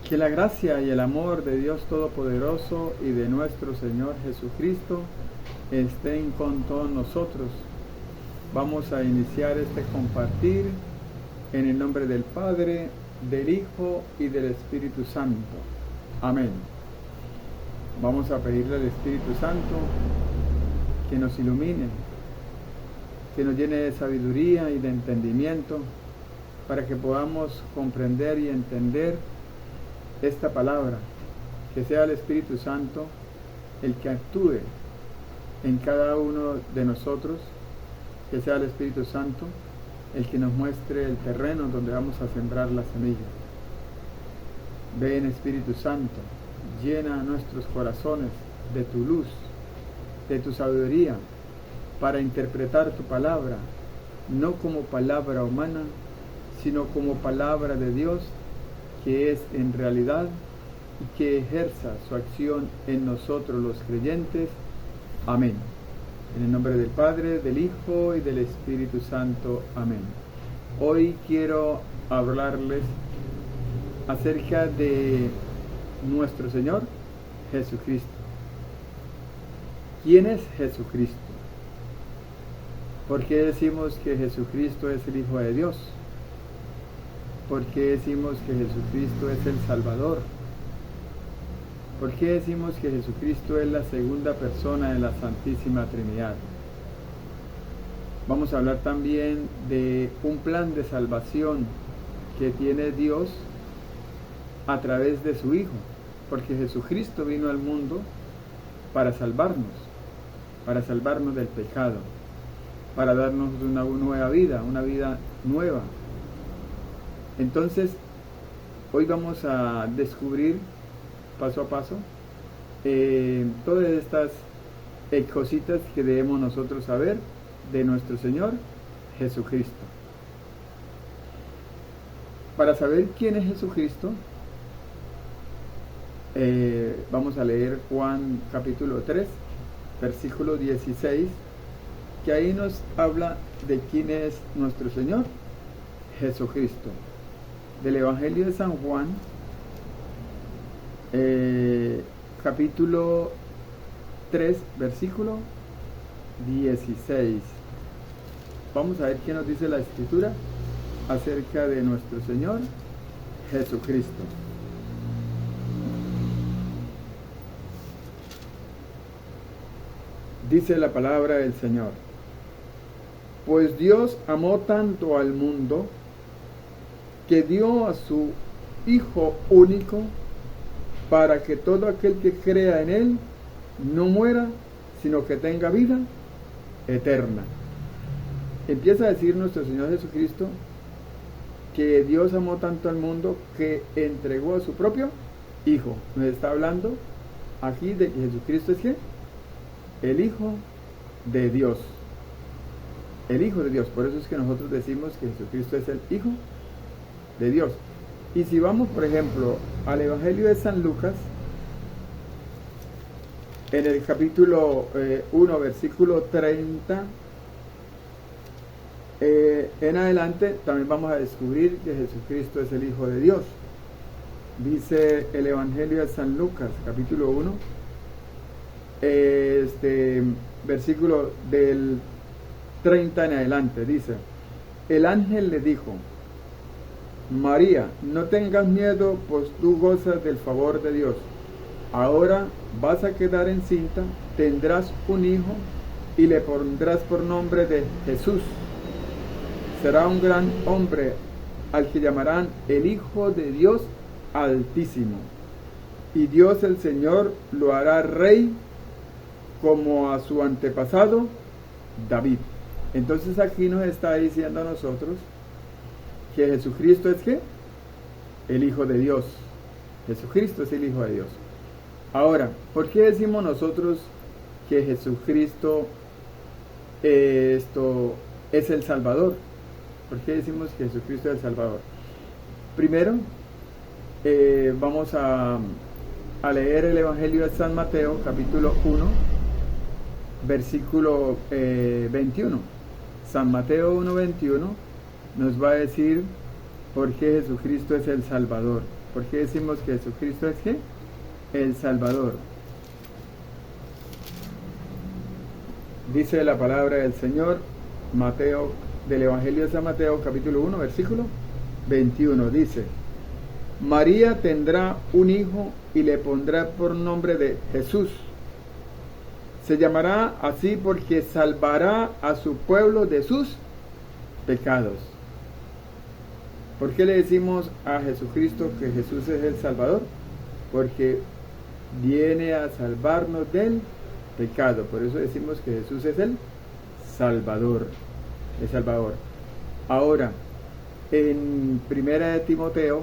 Que la gracia y el amor de Dios Todopoderoso y de nuestro Señor Jesucristo estén con todos nosotros. Vamos a iniciar este compartir en el nombre del Padre, del Hijo y del Espíritu Santo. Amén. Vamos a pedirle al Espíritu Santo que nos ilumine, que nos llene de sabiduría y de entendimiento para que podamos comprender y entender esta palabra, que sea el Espíritu Santo el que actúe en cada uno de nosotros, que sea el Espíritu Santo el que nos muestre el terreno donde vamos a sembrar la semilla. Ven, Espíritu Santo, llena nuestros corazones de tu luz, de tu sabiduría, para interpretar tu palabra, no como palabra humana, sino como palabra de Dios, que es en realidad y que ejerza su acción en nosotros los creyentes. Amén. En el nombre del Padre, del Hijo y del Espíritu Santo. Amén. Hoy quiero hablarles acerca de nuestro Señor Jesucristo. ¿Quién es Jesucristo? ¿Por qué decimos que Jesucristo es el Hijo de Dios? ¿Por qué decimos que Jesucristo es el Salvador? ¿Por qué decimos que Jesucristo es la segunda persona de la Santísima Trinidad? Vamos a hablar también de un plan de salvación que tiene Dios a través de su Hijo, porque Jesucristo vino al mundo para salvarnos del pecado, para darnos una nueva vida, una vida nueva. Entonces, hoy vamos a descubrir paso a paso todas estas cositas que debemos nosotros saber de nuestro Señor Jesucristo. Para saber quién es Jesucristo, vamos a leer Juan capítulo 3, versículo 16, que ahí nos habla de quién es nuestro Señor Jesucristo. Del Evangelio de San Juan, capítulo 3, versículo 16. Vamos a ver qué nos dice la Escritura acerca de nuestro Señor Jesucristo. Dice la palabra del Señor: pues Dios amó tanto al mundo que dio a su Hijo único, para que todo aquel que crea en Él no muera, sino que tenga vida eterna. Empieza a decir nuestro Señor Jesucristo que Dios amó tanto al mundo que entregó a su propio Hijo. Nos está hablando aquí de que Jesucristo es ¿qué? El Hijo de Dios. El Hijo de Dios. Por eso es que nosotros decimos que Jesucristo es el Hijo de Dios. Y si vamos, por ejemplo, al Evangelio de San Lucas, en el capítulo 1, versículo 30, en adelante, también vamos a descubrir que Jesucristo es el Hijo de Dios. Dice el Evangelio de San Lucas, capítulo 1, versículo del 30 en adelante, dice: el ángel le dijo: María, no tengas miedo, pues tú gozas del favor de Dios. Ahora vas a quedar encinta, tendrás un hijo y le pondrás por nombre de Jesús. Será un gran hombre, al que llamarán el Hijo de Dios Altísimo. Y Dios el Señor lo hará rey como a su antepasado David. Entonces aquí nos está diciendo a nosotros que Jesucristo es ¿qué? El Hijo de Dios. Jesucristo es el Hijo de Dios. Ahora, ¿por qué decimos nosotros que Jesucristo es el Salvador? ¿Por qué decimos que Jesucristo es el Salvador? Primero, vamos a leer el Evangelio de San Mateo, capítulo 1, versículo 21. San Mateo 1:21 nos va a decir ¿Por qué Jesucristo es el Salvador? ¿Por qué decimos que Jesucristo es qué? El Salvador. Dice la palabra del Señor, Mateo, del Evangelio de San Mateo, capítulo 1, versículo 21, dice: María tendrá un hijo y le pondrá por nombre de Jesús. Se llamará así porque salvará a su pueblo de sus pecados. ¿Por qué le decimos a Jesucristo que Jesús es el Salvador? Porque viene a salvarnos del pecado. Por eso decimos que Jesús es el Salvador. El Salvador. Ahora, en Primera de Timoteo,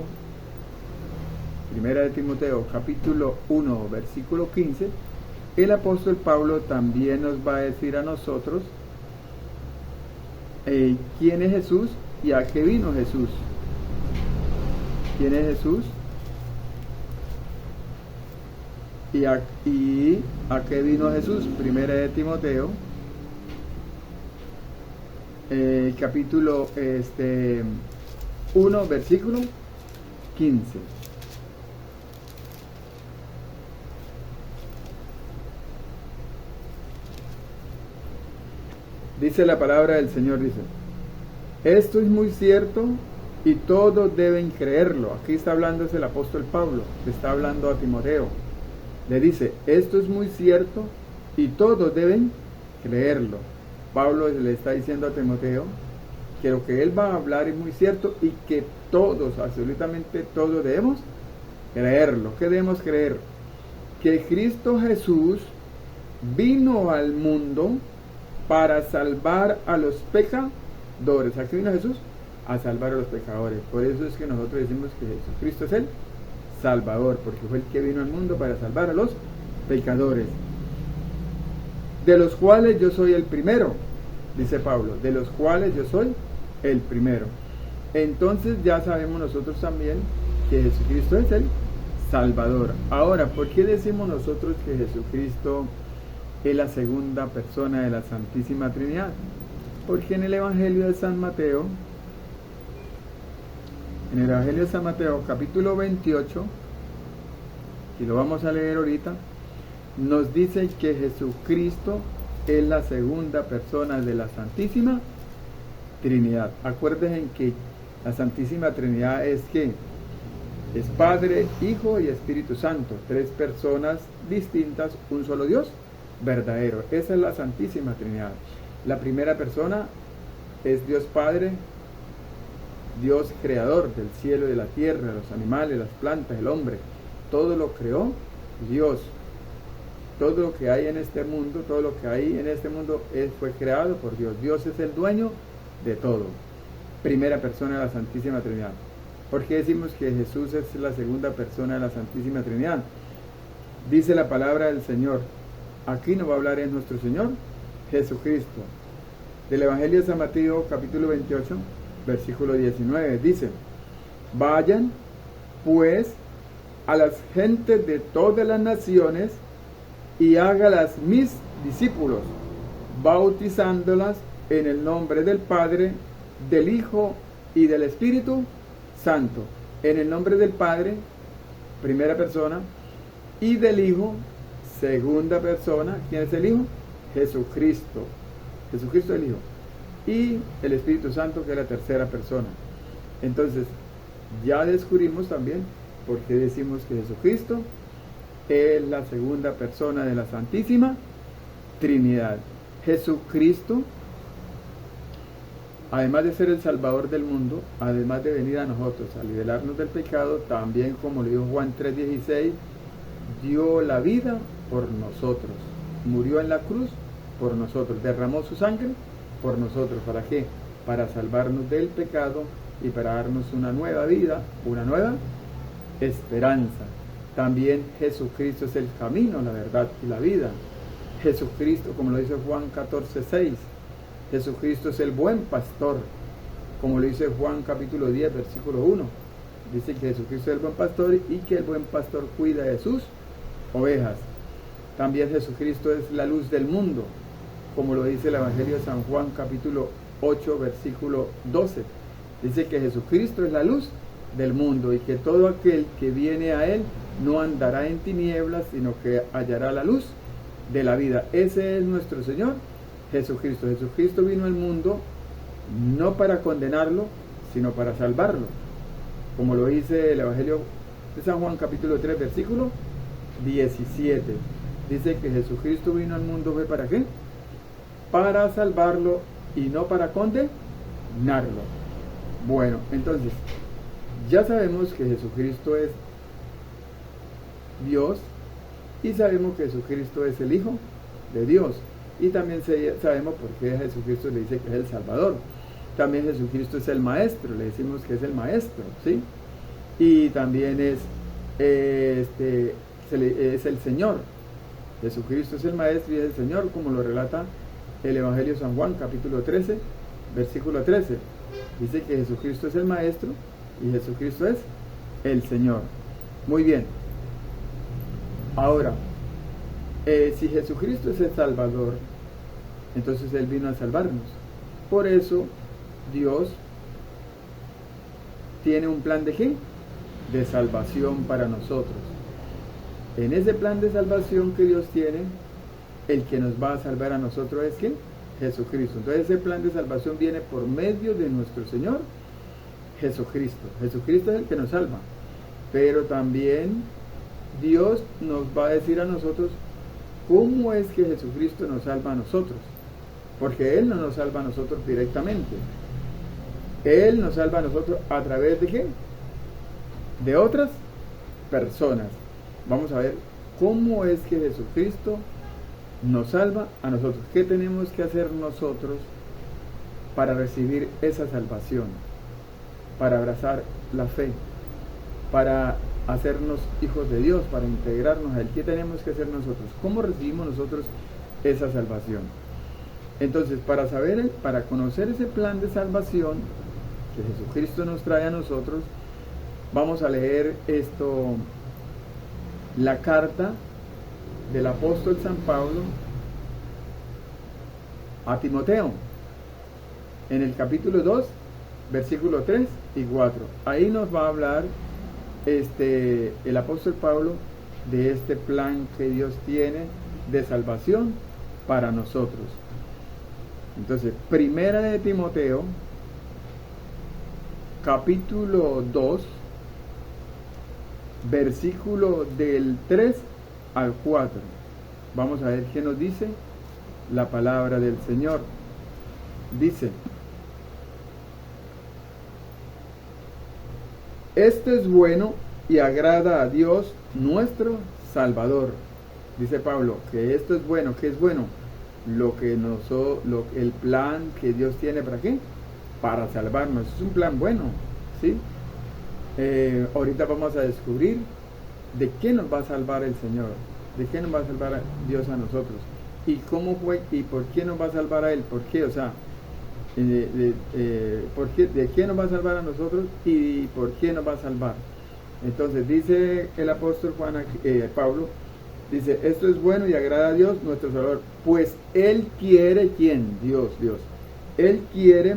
capítulo 1, versículo 15, el apóstol Pablo también nos va a decir a nosotros quién es Jesús y a qué vino Jesús. ¿Quién es Jesús? ¿Y a qué vino Jesús? Primera de Timoteo, capítulo 1, versículo 15. Dice la palabra del Señor, dice: esto es muy cierto y todos deben creerlo. Aquí está hablando, es el apóstol Pablo, le está hablando a Timoteo. Le dice, esto es muy cierto y todos deben creerlo. Pablo le está diciendo a Timoteo que lo que él va a hablar es muy cierto y que todos, absolutamente todos debemos creerlo. ¿Qué debemos creer? Que Cristo Jesús vino al mundo para salvar a los pecadores. ¿A qué vino Jesús? A salvar a los pecadores. Por eso es que nosotros decimos que Jesucristo es el Salvador, porque fue el que vino al mundo para salvar a los pecadores, de los cuales yo soy el primero, dice Pablo, de los cuales yo soy el primero. Entonces ya sabemos nosotros también que Jesucristo es el Salvador. Ahora, ¿por qué decimos nosotros que Jesucristo es la segunda persona de la Santísima Trinidad? Porque en el Evangelio de San Mateo, capítulo 28, y lo vamos a leer ahorita, nos dice que Jesucristo es la segunda persona de la Santísima Trinidad. Acuérdense que la Santísima Trinidad es que es Padre, Hijo y Espíritu Santo, tres personas distintas, un solo Dios verdadero. Esa es la Santísima Trinidad. La primera persona es Dios Padre, Dios creador del cielo y de la tierra, los animales, las plantas, el hombre. Todo lo creó Dios. Todo lo que hay en este mundo, fue creado por Dios. Dios es el dueño de todo. Primera persona de la Santísima Trinidad. ¿Por qué decimos que Jesús es la segunda persona de la Santísima Trinidad? Dice la palabra del Señor. Aquí nos va a hablar en nuestro Señor Jesucristo. Del Evangelio de San Mateo, capítulo 28, versículo 19. Dice: vayan, pues, a las gentes de todas las naciones y hágalas mis discípulos, bautizándolas en el nombre del Padre, del Hijo y del Espíritu Santo. En el nombre del Padre, primera persona, y del Hijo, segunda persona. ¿Quién es el Hijo? Jesucristo. Jesucristo el Hijo. Y el Espíritu Santo, que es la tercera persona. Entonces, ya descubrimos también por qué decimos que Jesucristo es la segunda persona de la Santísima Trinidad. Jesucristo, además de ser el Salvador del mundo, además de venir a nosotros a liberarnos del pecado, también, como lo dijo Juan 3:16, dio la vida por nosotros, murió en la cruz por nosotros, derramó su sangre por nosotros. ¿Para qué? Para salvarnos del pecado y para darnos una nueva vida, una nueva esperanza. También Jesucristo es el camino, la verdad y la vida. Jesucristo, como lo dice Juan 14:6, Jesucristo es el buen pastor, como lo dice Juan capítulo 10, versículo 1. Dice que Jesucristo es el buen pastor y que el buen pastor cuida de sus ovejas. También Jesucristo es la luz del mundo, como lo dice el Evangelio de San Juan capítulo 8, versículo 12. Dice que Jesucristo es la luz del mundo y que todo aquel que viene a Él no andará en tinieblas, sino que hallará la luz de la vida. Ese es nuestro Señor Jesucristo. Jesucristo vino al mundo no para condenarlo, sino para salvarlo. Como lo dice el Evangelio de San Juan capítulo 3, versículo 17. Dice que Jesucristo vino al mundo, ¿fue para qué? Para salvarlo y no para condenarlo. Bueno, entonces, ya sabemos que Jesucristo es Dios y sabemos que Jesucristo es el Hijo de Dios. Y también sabemos por qué Jesucristo le dice que es el Salvador. También Jesucristo es el Maestro, le decimos que es el Maestro, ¿sí? Y también es el Señor. Jesucristo es el Maestro y es el Señor, como lo relata el Evangelio de San Juan, capítulo 13, versículo 13. Dice que Jesucristo es el Maestro y Jesucristo es el Señor. Muy bien. Ahora, si Jesucristo es el Salvador, entonces Él vino a salvarnos. Por eso, Dios tiene un plan de ¿qué? De salvación para nosotros. En ese plan de salvación que Dios tiene, el que nos va a salvar a nosotros es ¿quién? Jesucristo. Entonces ese plan de salvación viene por medio de nuestro Señor Jesucristo. Jesucristo es el que nos salva. Pero también Dios nos va a decir a nosotros cómo es que Jesucristo nos salva a nosotros. Porque Él no nos salva a nosotros directamente. Él nos salva a nosotros a través de ¿qué? De otras personas. Vamos a ver cómo es que Jesucristo nos salva a nosotros. ¿Qué tenemos que hacer nosotros para recibir esa salvación? Para abrazar la fe, para hacernos hijos de Dios, para integrarnos a Él. ¿Qué tenemos que hacer nosotros? ¿Cómo recibimos nosotros esa salvación? Entonces, para conocer ese plan de salvación que Jesucristo nos trae a nosotros, vamos a leer la carta del apóstol San Pablo a Timoteo, en el capítulo 2, versículo 3 y 4. Ahí nos va a hablar el apóstol Pablo de este plan que Dios tiene de salvación para nosotros. Entonces, primera de Timoteo, capítulo 2, versículo del 3 al 4. Vamos a ver qué nos dice la palabra del Señor. Dice: esto es bueno y agrada a Dios nuestro Salvador. Dice Pablo que esto es bueno. ¿Qué es bueno? El plan que Dios tiene ¿para qué? Para salvarnos. Es un plan bueno, ¿sí? Ahorita vamos a descubrir de qué nos va a salvar el Señor, de qué nos va a salvar Dios a nosotros, y cómo fue y por qué nos va a salvar a Él, por qué, o sea, de qué nos va a salvar a nosotros y por qué nos va a salvar. Entonces dice el apóstol Pablo, dice: esto es bueno y agrada a Dios nuestro Salvador, pues Él quiere, ¿quién? Dios. Él quiere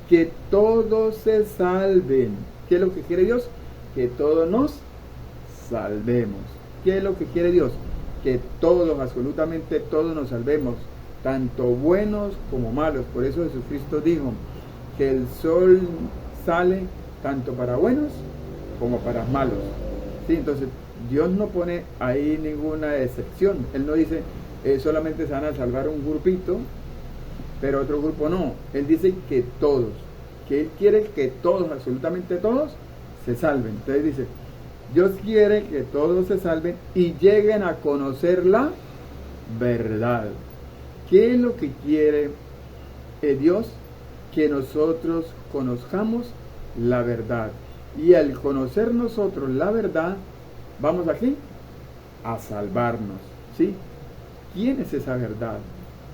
que todos se salven. ¿Qué es lo que quiere Dios? Que todos nos salvemos. ¿Qué es lo que quiere Dios? Que todos, absolutamente todos nos salvemos, tanto buenos como malos. Por eso Jesucristo dijo que el sol sale tanto para buenos como para malos, ¿sí? Entonces Dios no pone ahí ninguna excepción. Él no dice solamente se van a salvar un grupito, pero otro grupo no. Él dice que todos, que Él quiere que todos, absolutamente todos, se salven. Entonces dice, Dios quiere que todos se salven y lleguen a conocer la verdad. ¿Qué es lo que quiere Dios? Que nosotros conozcamos la verdad. Y al conocer nosotros la verdad, vamos aquí a salvarnos, ¿sí? ¿Quién es esa verdad?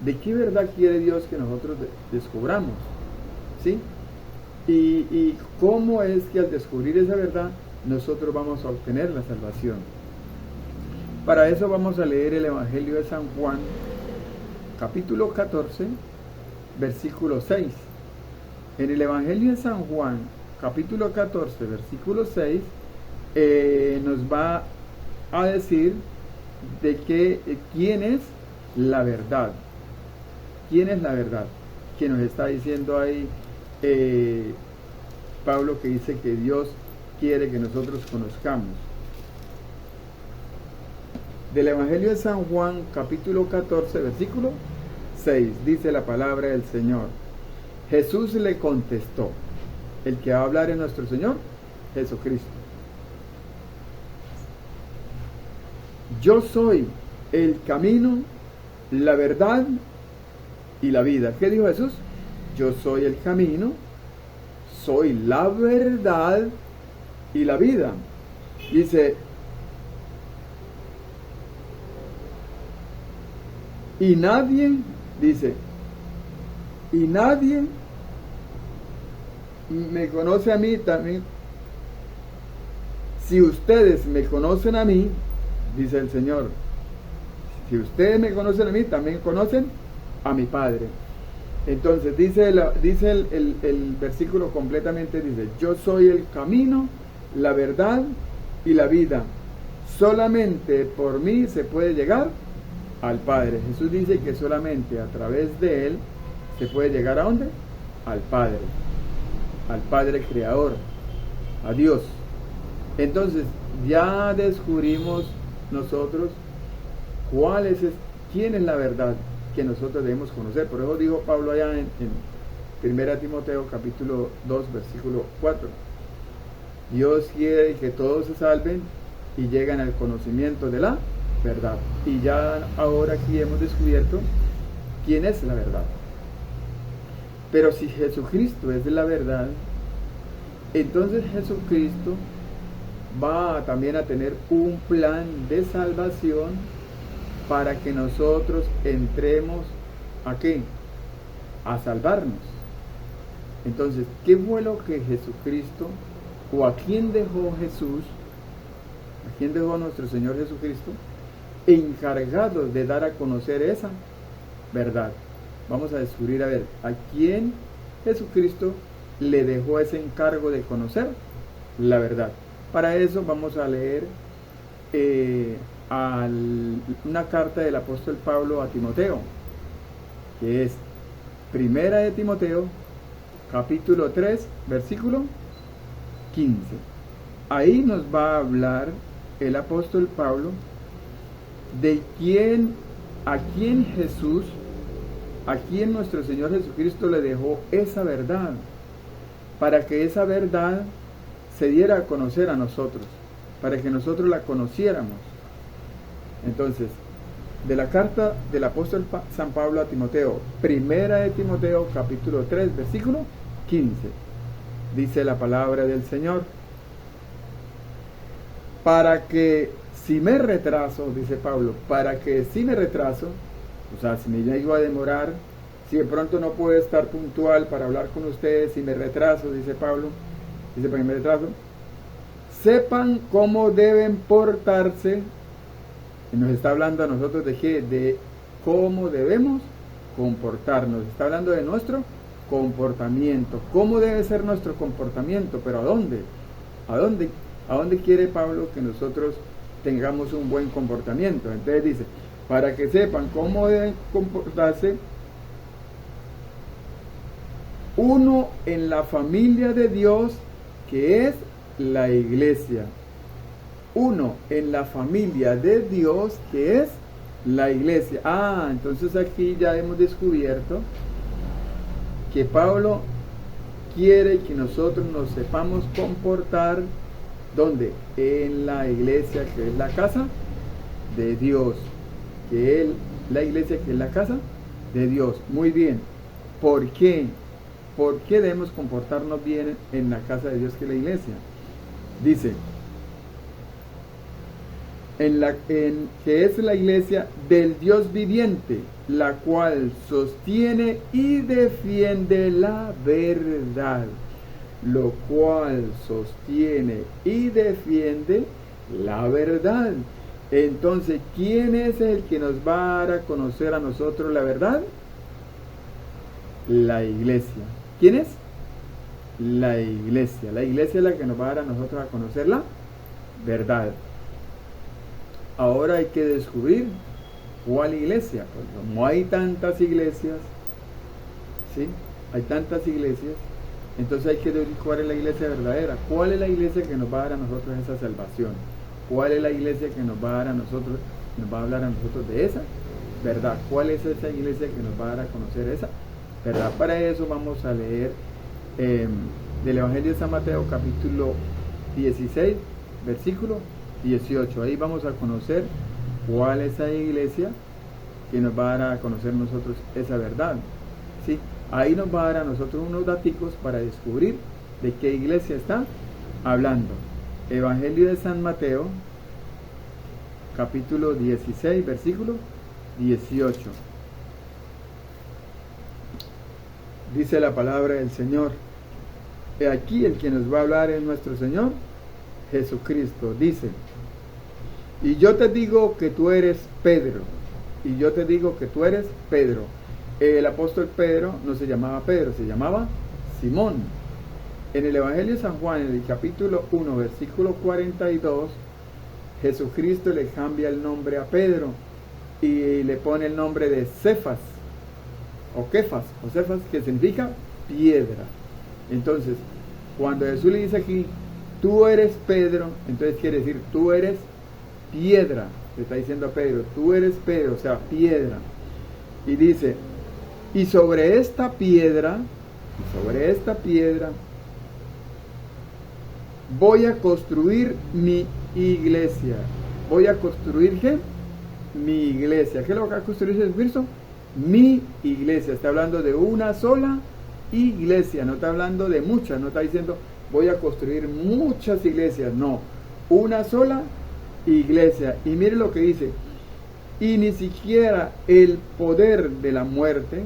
¿De qué verdad quiere Dios que nosotros descubramos? ¿Sí? Y cómo es que al descubrir esa verdad nosotros vamos a obtener la salvación. Para eso vamos a leer el Evangelio de San Juan, capítulo 14, versículo 6. En el Evangelio de San Juan, capítulo 14, versículo 6, nos va a decir de que quién es la verdad. ¿Quién es la verdad? Que nos está diciendo ahí Pablo, que dice que Dios quiere que nosotros conozcamos. Del Evangelio de San Juan, capítulo 14, versículo 6, dice la palabra del Señor. Jesús le contestó, el que va a hablar es nuestro Señor Jesucristo. Yo soy el camino, la verdad y la vida. ¿Qué dijo Jesús? Yo soy el camino, soy la verdad y la vida. Dice, y nadie me conoce a mí también. Si ustedes me conocen a mí, dice el Señor, si ustedes me conocen a mí, también conocen a mi Padre. Entonces dice el versículo completamente, dice, yo soy el camino, la verdad y la vida. Solamente por mí se puede llegar al Padre. Jesús dice que solamente a través de Él se puede llegar ¿a dónde? Al Padre Creador, a Dios. Entonces ya descubrimos nosotros quién es la verdad que nosotros debemos conocer. Por eso dijo Pablo allá en 1 Timoteo capítulo 2 versículo 4, Dios quiere que todos se salven y lleguen al conocimiento de la verdad. Y ya ahora aquí hemos descubierto quién es la verdad. Pero si Jesucristo es la verdad, entonces Jesucristo va también a tener un plan de salvación para que nosotros entremos ¿a qué? A salvarnos. Entonces, ¿qué fue lo que Jesucristo, o a quién dejó Jesús, a quién dejó nuestro Señor Jesucristo encargado de dar a conocer esa verdad? Vamos a descubrir, a ver, a quién Jesucristo le dejó ese encargo de conocer la verdad. Para eso vamos a leer una carta del apóstol Pablo a Timoteo, que es Primera de Timoteo, capítulo 3, versículo 15. Ahí nos va a hablar el apóstol Pablo de a quién nuestro Señor Jesucristo le dejó esa verdad, para que esa verdad se diera a conocer a nosotros, para que nosotros la conociéramos. Entonces, de la carta del apóstol San Pablo a Timoteo, Primera de Timoteo, capítulo 3, versículo 15, dice la palabra del Señor: para que si me retraso, dice Pablo, para que si me retraso, o sea, si me llego a demorar, si de pronto no puedo estar puntual para hablar con ustedes, si me retraso, dice Pablo, dice, para que me retraso, sepan cómo deben portarse. Y nos está hablando a nosotros de qué, de cómo debemos comportarnos. Está hablando de nuestro comportamiento, cómo debe ser nuestro comportamiento, pero ¿a dónde? ¿A dónde quiere Pablo que nosotros tengamos un buen comportamiento? Entonces dice, para que sepan cómo deben comportarse uno en la familia de Dios, que es la iglesia. Uno en la familia de Dios, que es la iglesia. Entonces aquí ya hemos descubierto que Pablo quiere que nosotros nos sepamos comportar, ¿dónde? En la iglesia, que es la casa de Dios. La iglesia, que es la casa de Dios. Muy bien. ¿Por qué? ¿Por qué debemos comportarnos bien en la casa de Dios, que es la iglesia? Dice, que es la iglesia del Dios viviente, la cual sostiene y defiende la verdad. Lo cual sostiene y defiende la verdad. Entonces, ¿quién es el que nos va a dar a conocer a nosotros la verdad? La iglesia. ¿Quién es? la iglesia. La iglesia es la que nos va a dar a nosotros a conocer la verdad. Ahora hay que descubrir cuál iglesia. Pues como hay tantas iglesias, ¿sí? Hay tantas iglesias, entonces hay que descubrir cuál es la iglesia verdadera. ¿Cuál es la iglesia que nos va a dar a nosotros esa salvación? ¿Cuál es la iglesia que nos va a dar a nosotros, nos va a hablar a nosotros de esa verdad? ¿Cuál es esa iglesia que nos va a dar a conocer esa verdad? Para eso vamos a leer del Evangelio de San Mateo, capítulo 16, versículo 18. Ahí vamos a conocer cuál es esa iglesia que nos va a dar a conocer nosotros esa verdad, ¿sí? Ahí nos va a dar a nosotros unos daticos para descubrir de qué iglesia está hablando. Evangelio de San Mateo, capítulo 16, versículo 18. Dice la palabra del Señor. He aquí el que nos va a hablar es nuestro Señor Jesucristo. Dice: y yo te digo que tú eres Pedro. Y yo te digo que tú eres Pedro. El apóstol Pedro no se llamaba Pedro, se llamaba Simón. En el Evangelio de San Juan, en el capítulo 1, versículo 42, Jesucristo le cambia el nombre a Pedro y le pone el nombre de Cefas o Kefas, que significa piedra. Entonces, cuando Jesús le dice aquí, tú eres Pedro, entonces quiere decir, tú eres piedra. Le está diciendo a Pedro, tú eres Pedro, o sea, piedra. Y dice, y sobre esta piedra, voy a construir mi iglesia. Voy a construir, ¿qué? Mi iglesia. ¿Qué es lo que va a construir Jesucristo? Mi iglesia. Está hablando de una sola iglesia, no está hablando de muchas, no está diciendo voy a construir muchas iglesias, no, una sola iglesia. Y mire lo que dice, y ni siquiera el poder de la muerte,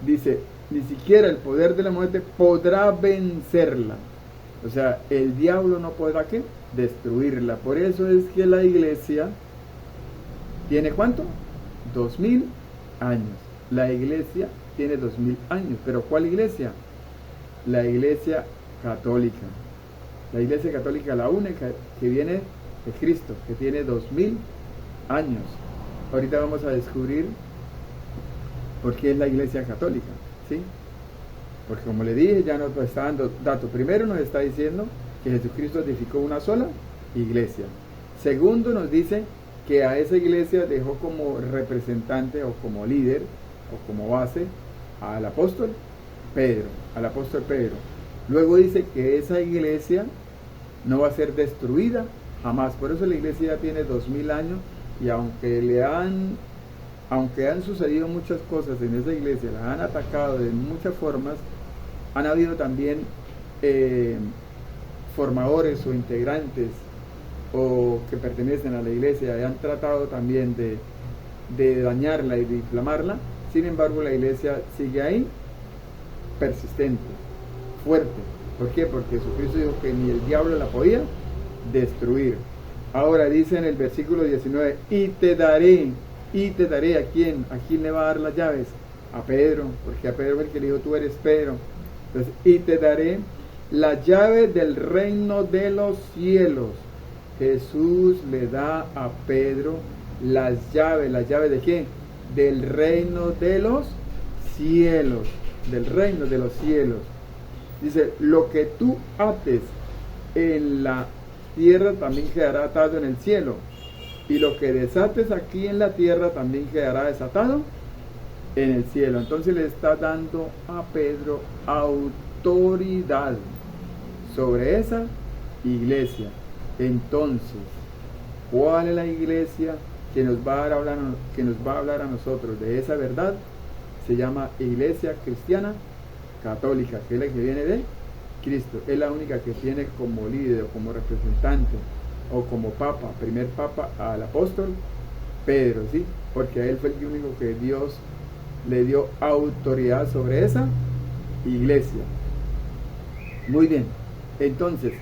dice, ni siquiera el poder de la muerte podrá vencerla. O sea, el diablo no podrá, ¿qué? Destruirla. Por eso es que la iglesia tiene ¿cuánto? 2000 años. La iglesia tiene 2000 años. ¿Pero cuál iglesia? La iglesia católica. La iglesia católica, la única que viene de Cristo, que tiene 2000 años. Ahorita vamos a descubrir por qué es la iglesia católica, ¿sí? Porque como le dije, ya nos está dando datos. Primero nos está diciendo que Jesucristo edificó una sola iglesia. Segundo nos dice que a esa iglesia dejó como representante o como líder o como base al apóstol Pedro, Luego dice que esa iglesia no va a ser destruida jamás. Por eso la iglesia ya tiene 2000 años y aunque han sucedido muchas cosas en esa iglesia, la han atacado de muchas formas, han habido también formadores o integrantes o que pertenecen a la iglesia y han tratado también de dañarla y de inflamarla. Sin embargo, la iglesia sigue ahí, persistente, fuerte. ¿Por qué? Porque Jesucristo dijo que ni el diablo la podía destruir. Ahora dice en el versículo 19, y te daré ¿a quién? ¿A quién le va a dar las llaves? A Pedro, porque a Pedro el que le dijo, tú eres Pedro. Entonces, y te daré la llave del reino de los cielos. Jesús le da a Pedro las llaves ¿de qué? Del reino de los cielos, Dice, lo que tú ates en la tierra también quedará atado en el cielo, y lo que desates aquí en la tierra también quedará desatado en el cielo. Entonces le está dando a Pedro autoridad sobre esa iglesia. Entonces, ¿cuál es la iglesia que nos va a hablar a nosotros de esa verdad? Se llama Iglesia Cristiana Católica, que es la que viene de Cristo. Es la única que tiene como líder o como representante o como papa, primer papa, al apóstol Pedro, ¿sí? Porque a él fue el único que Dios le dio autoridad sobre esa iglesia. Muy bien, entonces,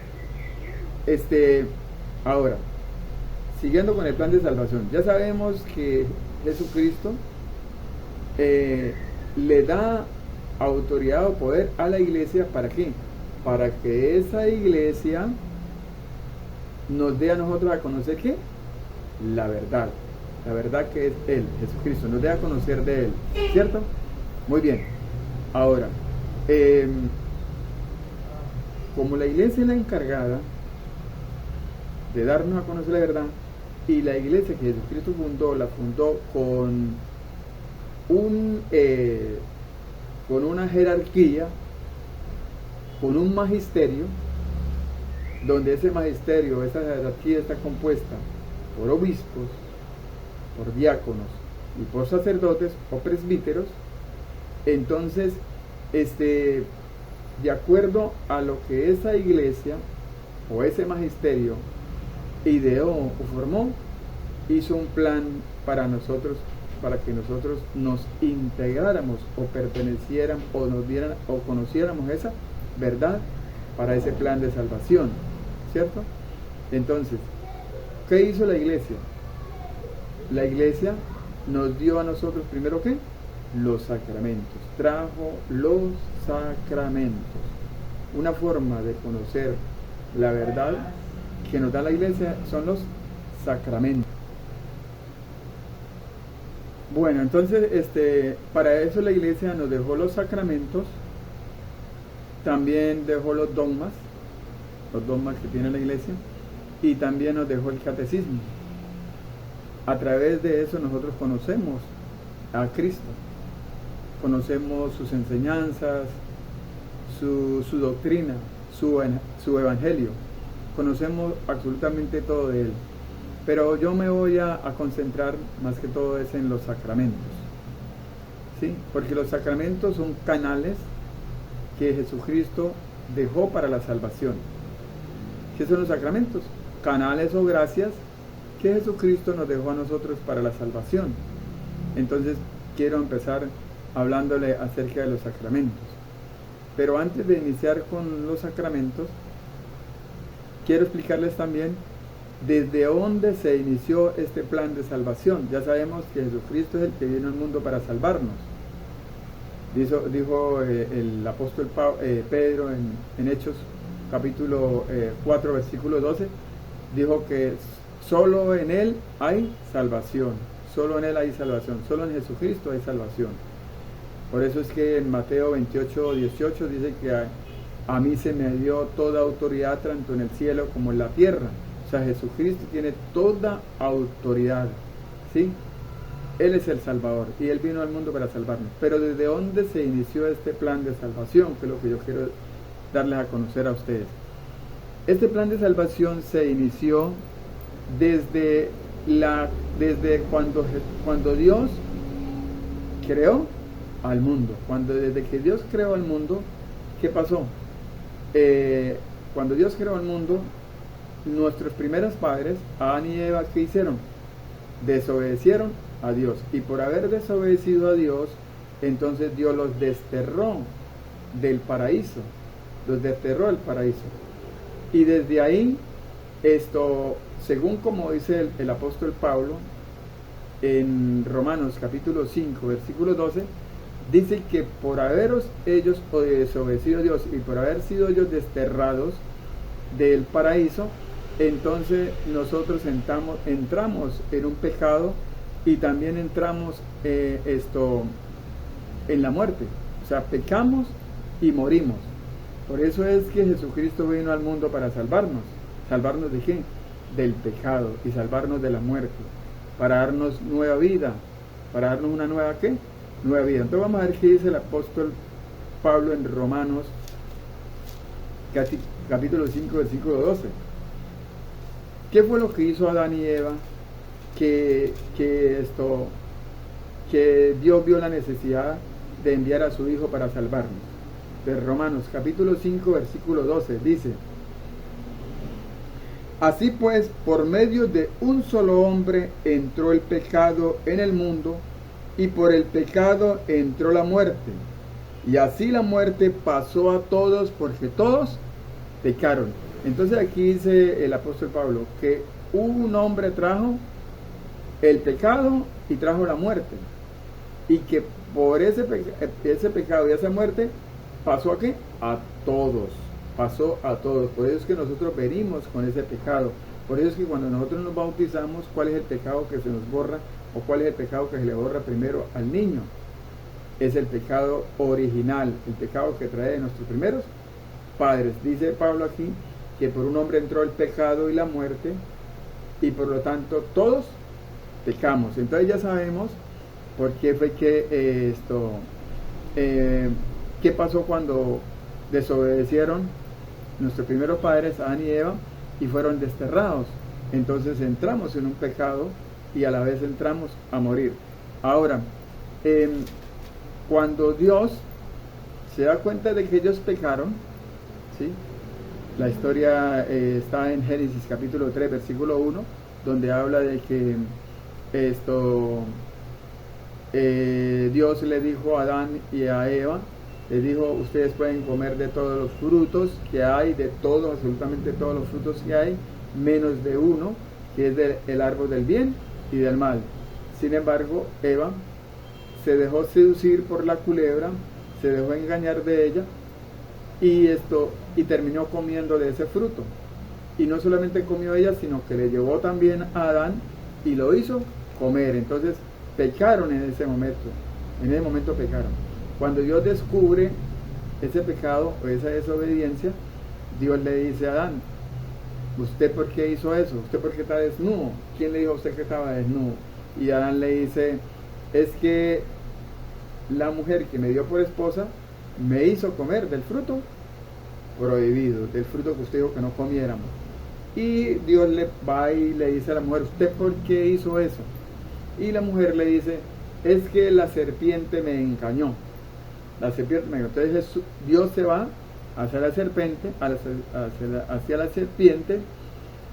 ahora, siguiendo con el plan de salvación, ya sabemos que Jesucristo le da autoridad o poder a la iglesia. ¿Para qué? Para que esa iglesia nos dé a nosotros a conocer ¿qué? La verdad que es Él, Jesucristo, nos dé a conocer de Él, ¿cierto? Muy bien. Ahora, como la iglesia es la encargada de darnos a conocer la verdad, y la iglesia que Jesucristo fundó, la fundó con una jerarquía, con un magisterio, donde ese magisterio, esa jerarquía está compuesta por obispos, por diáconos y por sacerdotes o presbíteros. Entonces, de acuerdo a lo que esa iglesia o ese magisterio ideó o formó, hizo un plan para nosotros, para que nosotros nos integráramos o perteneciéramos o nos dieran o conociéramos esa verdad para ese plan de salvación, ¿cierto? Entonces, ¿qué hizo la iglesia? La iglesia nos dio a nosotros primero ¿qué? Los sacramentos, trajo los sacramentos. Una forma de conocer la verdad que nos da la iglesia son los sacramentos. Bueno, entonces para eso la iglesia nos dejó los sacramentos, también dejó los dogmas que tiene la iglesia, y también nos dejó el catecismo. A través de eso nosotros conocemos a Cristo, conocemos sus enseñanzas, su doctrina, su evangelio, conocemos absolutamente todo de Él. Pero yo me voy a concentrar más que todo es en los sacramentos, ¿sí? Porque los sacramentos son canales que Jesucristo dejó para la salvación. ¿Qué son los sacramentos? Canales o gracias que Jesucristo nos dejó a nosotros para la salvación. Entonces quiero empezar hablándole acerca de los sacramentos. Pero antes de iniciar con los sacramentos, quiero explicarles también desde dónde se inició este plan de salvación. Ya sabemos que Jesucristo es el que vino al mundo para salvarnos. Dijo el apóstol Pedro en Hechos capítulo 4 versículo 12, dijo que solo en Él hay salvación, solo en Él hay salvación, solo en Jesucristo hay salvación. Por eso es que en Mateo 28, 18 dice que a mí se me dio toda autoridad tanto en el cielo como en la tierra. O sea, Jesucristo tiene toda autoridad, ¿sí? Él es el Salvador y Él vino al mundo para salvarnos. Pero ¿desde dónde se inició este plan de salvación? Que es lo que yo quiero darles a conocer a ustedes. Este plan de salvación se inició desde cuando Dios creó al mundo. Desde que Dios creó al mundo, ¿qué pasó? Cuando Dios creó al mundo, nuestros primeros padres, Adán y Eva, ¿qué hicieron? Desobedecieron a Dios, y por haber desobedecido a Dios, entonces Dios los desterró del paraíso, y desde ahí, según como dice el apóstol Pablo en Romanos capítulo 5 versículo 12, dice que por haber ellos desobedecido a Dios y por haber sido ellos desterrados del paraíso, entonces nosotros entramos en un pecado y también entramos en la muerte. O sea, pecamos y morimos. Por eso es que Jesucristo vino al mundo para salvarnos. ¿Salvarnos de qué? Del pecado, y salvarnos de la muerte, para darnos nueva vida, para darnos una nueva ¿qué? Nueva vida. Entonces vamos a ver qué dice el apóstol Pablo en Romanos capítulo 5 versículo 12. ¿Qué fue lo que hizo Adán y Eva que Dios vio la necesidad de enviar a su Hijo para salvarnos? De Romanos capítulo 5 versículo 12 dice: así pues, por medio de un solo hombre entró el pecado en el mundo, y por el pecado entró la muerte, y así la muerte pasó a todos porque todos pecaron. Entonces aquí dice el apóstol Pablo que un hombre trajo el pecado y trajo la muerte, y que por ese pecado y esa muerte, ¿pasó a qué? A todos, pasó a todos. Por eso es que nosotros venimos con ese pecado. Por eso es que cuando nosotros nos bautizamos, ¿cuál es el pecado que se nos borra? ¿O cuál es el pecado que se le borra primero al niño? Es el pecado original, el pecado que trae de nuestros primeros padres. Dice Pablo aquí que por un hombre entró el pecado y la muerte, y por lo tanto todos pecamos. Entonces ya sabemos por qué fue que qué pasó cuando desobedecieron nuestros primeros padres, Adán y Eva, y fueron desterrados. Entonces entramos en un pecado y a la vez entramos a morir. Ahora, cuando Dios se da cuenta de que ellos pecaron, ¿sí? La historia está en Génesis capítulo 3, versículo 1, donde habla de que Dios le dijo a Adán y a Eva, le dijo, ustedes pueden comer de todos los frutos que hay, de todos, absolutamente todos los frutos que hay, menos de uno, que es el árbol del bien y del mal. Sin embargo, Eva se dejó seducir por la culebra, se dejó engañar de ella, y terminó comiendo de ese fruto. Y no solamente comió ella, sino que le llevó también a Adán y lo hizo comer. Entonces pecaron en ese momento pecaron. Cuando Dios descubre ese pecado o esa desobediencia, Dios le dice a Adán, ¿usted por qué hizo eso? ¿Usted por qué está desnudo? ¿Quién le dijo a usted que estaba desnudo? Y Adán le dice, es que la mujer que me dio por esposa me hizo comer del fruto prohibido, del fruto que usted dijo que no comiéramos. Y Dios le va y le dice a la mujer, ¿usted por qué hizo eso? Y la mujer le dice, es que la serpiente me engañó. La serpiente me engañó. Entonces Dios se va hacia la serpiente,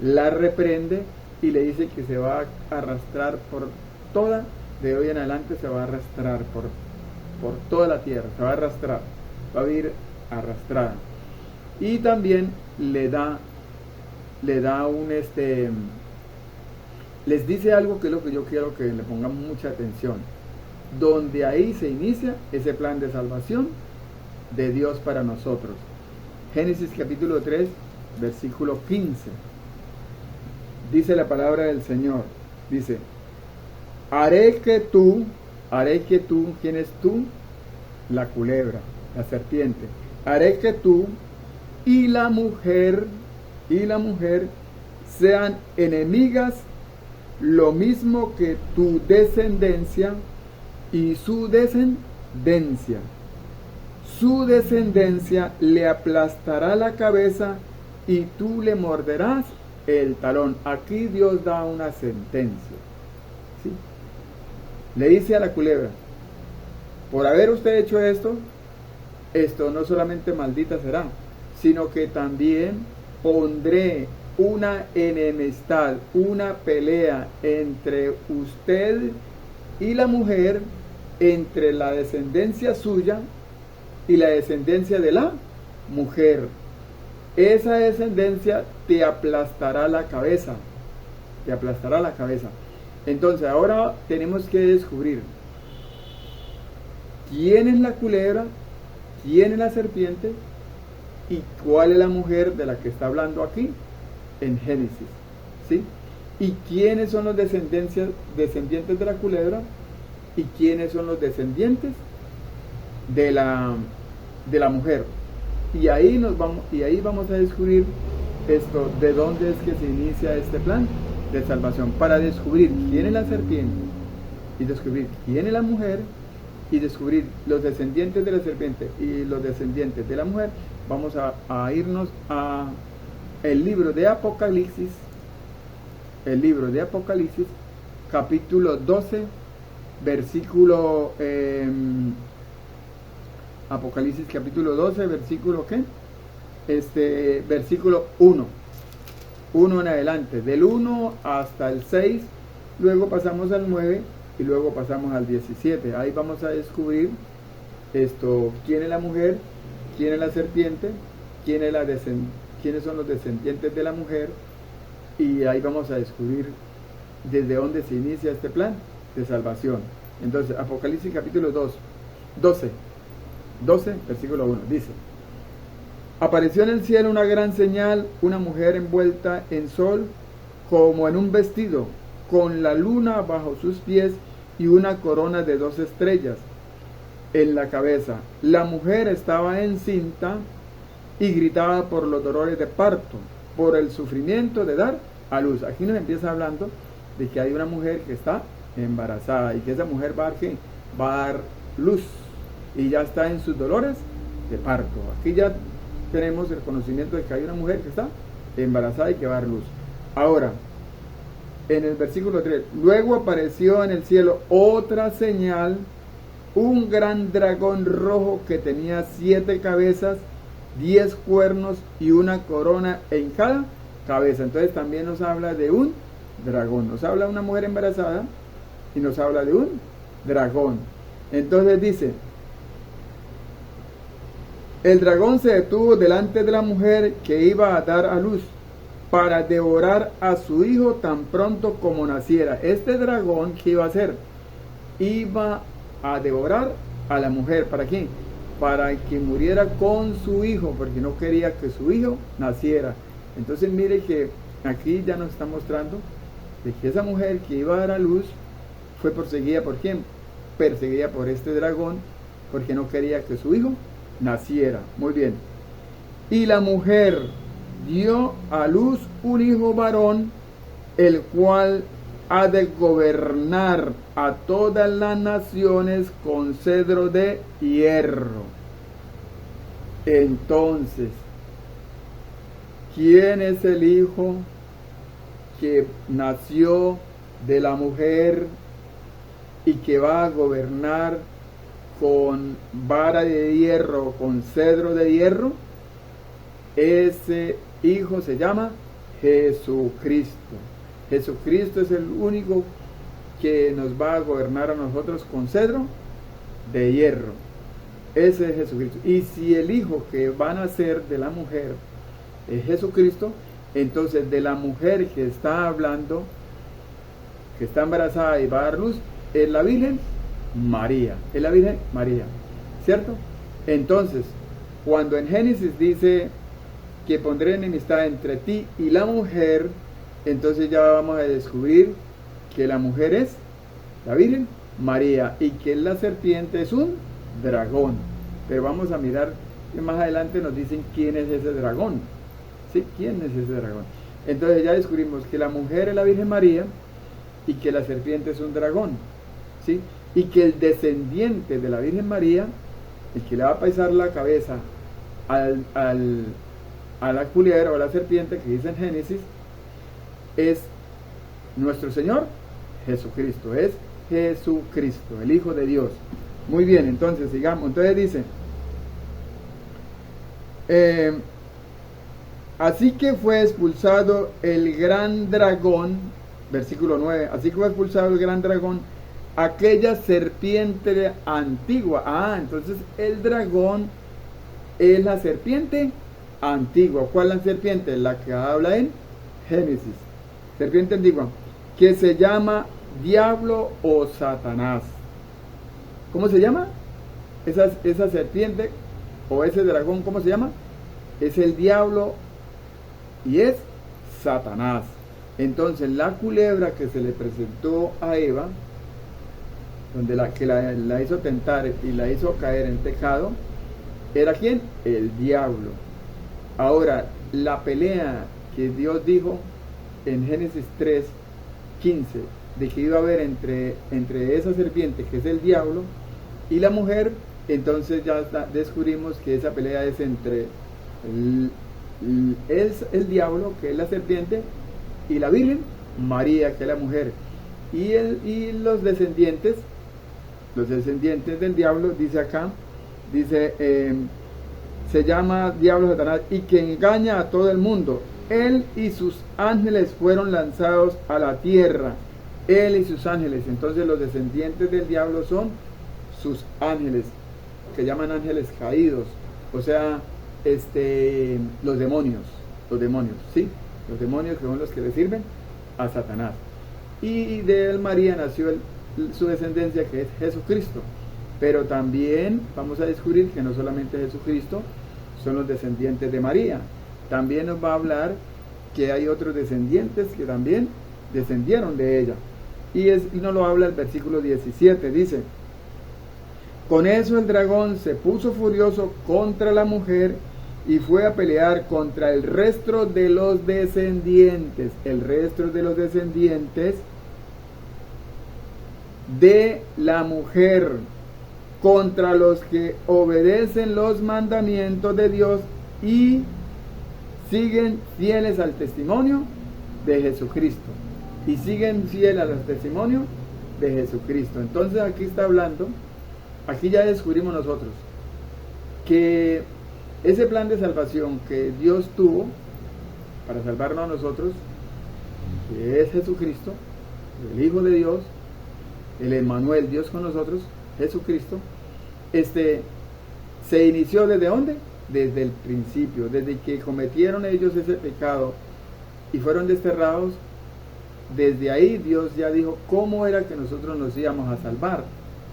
la reprende y le dice que se va a arrastrar por toda, de hoy en adelante se va a arrastrar por toda la tierra, se va a arrastrar, va a vivir arrastrada. Y también les dice algo que es lo que yo quiero que le pongamos mucha atención, donde ahí se inicia ese plan de salvación de Dios para nosotros. Génesis capítulo 3, versículo 15. Dice la palabra del Señor, dice, haré que tú, ¿quién es tú? La culebra, la serpiente. Haré que tú y la mujer sean enemigas, lo mismo que tu descendencia y su descendencia. Su descendencia le aplastará la cabeza y tú le morderás el talón. Aquí Dios da una sentencia, ¿sí? Le dice a la culebra, por haber usted hecho esto no solamente maldita será, sino que también pondré una enemistad, una pelea entre usted y la mujer, entre la descendencia suya y la descendencia de la mujer. Esa descendencia te aplastará la cabeza, te aplastará la cabeza. Entonces ahora tenemos que descubrir quién es la culebra, quién es la serpiente y cuál es la mujer de la que está hablando aquí en Génesis, ¿sí? Y quiénes son los descendientes de la culebra y quiénes son los descendientes de la mujer. Y ahí vamos a descubrir esto, de dónde es que se inicia este plan de salvación, para descubrir quién es la serpiente y descubrir quién es la mujer y descubrir los descendientes de la serpiente y los descendientes de la mujer. Vamos a irnos a el libro de Apocalipsis, capítulo 12, versículo Apocalipsis capítulo 12, versículo ¿qué? Versículo 1 en adelante, del 1 hasta el 6, luego pasamos al 9 y luego pasamos al 17. Ahí vamos a descubrir quién es la mujer, quién es la serpiente, quiénes son los descendientes de la mujer, y ahí vamos a descubrir desde dónde se inicia este plan de salvación. Entonces, Apocalipsis capítulo 12, versículo 1, dice: apareció en el cielo una gran señal, una mujer envuelta en sol como en un vestido, con la luna bajo sus pies y una corona de 2 estrellas en la cabeza. La mujer estaba encinta y gritaba por los dolores de parto, por el sufrimiento de dar a luz. Aquí nos empieza hablando de que hay una mujer que está embarazada y que esa mujer va a dar luz y ya está en sus dolores de parto. Aquí ya tenemos el conocimiento de que hay una mujer que está embarazada y que va a dar luz. Ahora, en el versículo 3, luego apareció en el cielo otra señal, un gran dragón rojo que tenía 7 cabezas, 10 cuernos y una corona en cada cabeza. Entonces también nos habla de un dragón, nos habla de una mujer embarazada y nos habla de un dragón. Entonces dice: el dragón se detuvo delante de la mujer que iba a dar a luz para devorar a su hijo tan pronto como naciera. Este dragón, ¿qué iba a hacer? Iba a devorar a la mujer. ¿Para qué? Para que muriera con su hijo, porque no quería que su hijo naciera. Entonces mire que aquí ya nos está mostrando de que esa mujer que iba a dar a luz fue perseguida. ¿Por quién? Perseguida por este dragón, porque no quería que su hijo naciera. Muy bien. Y la mujer dio a luz un hijo varón, el cual ha de gobernar a todas las naciones con cedro de hierro. Entonces, ¿quién es el hijo que nació de la mujer y que va a gobernar con vara de hierro, con cedro de hierro? Ese hijo se llama Jesucristo. Jesucristo es el único que nos va a gobernar a nosotros con cedro de hierro. Ese es Jesucristo. Y si el hijo que va a nacer de la mujer es Jesucristo, entonces de la mujer que está hablando, que está embarazada y va a dar luz, es la Virgen María. Es la Virgen María, ¿cierto? Entonces, cuando en Génesis dice que pondré enemistad entre ti y la mujer, entonces ya vamos a descubrir que la mujer es la Virgen María y que la serpiente es un dragón. Pero vamos a mirar que más adelante nos dicen quién es ese dragón. ¿Sí? ¿Quién es ese dragón? Entonces ya descubrimos que la mujer es la Virgen María y que la serpiente es un dragón. ¿Sí? Y que el descendiente de la Virgen María, el que le va a pisar la cabeza a la culebra o a la serpiente que dice en Génesis, es nuestro Señor Jesucristo. Es Jesucristo, el Hijo de Dios. Muy bien, entonces sigamos. Entonces dice: así que fue expulsado el gran dragón, versículo 9, así que fue expulsado el gran dragón, aquella serpiente antigua. Entonces el dragón es la serpiente antigua. ¿Cuál es la serpiente? La que habla en Génesis. Serpiente antigua, que se llama Diablo o Satanás. ¿Cómo se llama? Esa serpiente o ese dragón, ¿cómo se llama? Es el diablo y es Satanás. Entonces la culebra que se le presentó a Eva, donde la hizo tentar y la hizo caer en pecado, ¿era quién? El diablo. Ahora, la pelea que Dios dijo en Génesis 3:15, de que iba a haber entre esa serpiente que es el diablo y la mujer, entonces ya descubrimos que esa pelea es entre el diablo, que es la serpiente, y la Virgen María, que es la mujer. Y los descendientes del diablo, dice acá, se llama Diablo Satanás, y que engaña a todo el mundo. Él y sus ángeles fueron lanzados a la tierra. Él y sus ángeles. Entonces los descendientes del diablo son sus ángeles, que llaman ángeles caídos. O sea, los demonios, ¿sí? Los demonios que son los que le sirven a Satanás. Y de él María nació su descendencia, que es Jesucristo. Pero también vamos a descubrir que no solamente Jesucristo son los descendientes de María, también nos va a hablar que hay otros descendientes que también descendieron de ella. Y nos lo habla el versículo 17, dice: con eso el dragón se puso furioso contra la mujer y fue a pelear contra el resto de los descendientes, de la mujer, contra los que obedecen los mandamientos de Dios y siguen fieles al testimonio de Jesucristo. Y siguen fieles al testimonio de Jesucristo. Entonces aquí está hablando, aquí ya descubrimos nosotros que ese plan de salvación que Dios tuvo para salvarnos a nosotros, que es Jesucristo, el Hijo de Dios, el Emmanuel, Dios con nosotros, Jesucristo, se inició ¿desde dónde? Desde el principio, desde que cometieron ellos ese pecado y fueron desterrados. Desde ahí Dios ya dijo cómo era que nosotros nos íbamos a salvar,